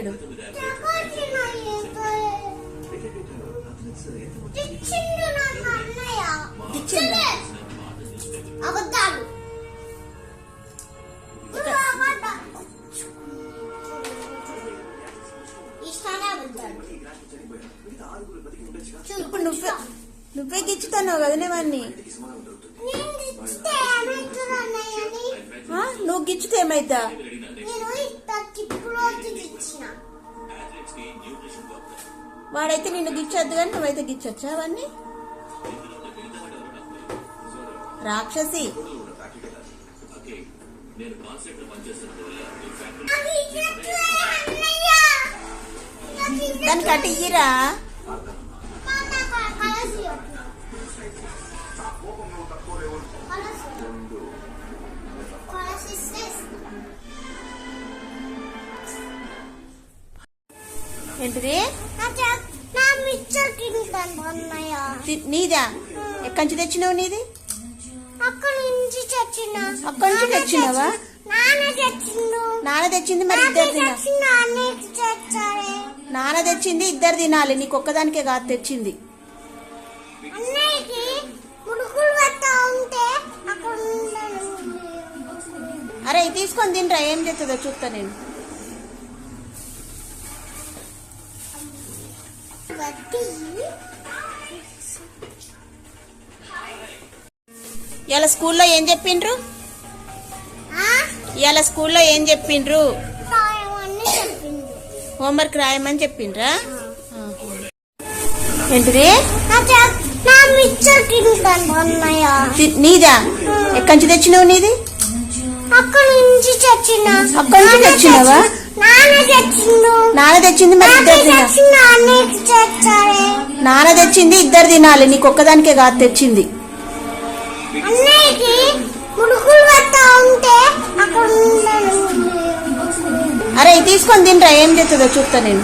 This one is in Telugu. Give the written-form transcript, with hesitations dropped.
ఇచ్చాడు? అబద్ధాలు ఇప్పుడు నువ్వే గిచ్చుతావు కదనే వాడిని. నువ్వు గిచ్చితే ఏమైతా? వాడైతే నిన్ను గిచ్చొద్దు కానీ నువ్వైతే గిచ్చొచ్చా అవన్నీ? రాక్షసి. దాన్ని కట్టి ఇయ్యరా? ఏంటిది? నీదా? ఎక్కడి నుంచి తెచ్చినావు? నీది అక్కడి నుంచి తెచ్చినావా? నాన్న తెచ్చింది. మరి ఇద్దరు నాన్న తెచ్చింది ఇద్దరు తినాలి. నీకు ఒక్కదానికే కాదు తెచ్చింది. అరే తీసుకొని తినరా, ఏం చేస్తుందో చూస్తా నేను. ఇవాళ స్కూల్లో ఏం చెప్పిండ్రు? హోంవర్క్ రాయమని చెప్పిండ్రా? ఏంటిది? నీదా? ఎక్కడి నుంచి తెచ్చినావు? నీది అక్కడి నుంచి తెచ్చినావా? నాన్న తెచ్చింది. మరి ఇద్దరు నాన్న తెచ్చింది ఇద్దరు తినాలి. నీకు ఒక్కదానికే కాదు తెచ్చింది. అరే తీసుకొని తినరా, ఏం చేస్తుందో చూస్తా నేను.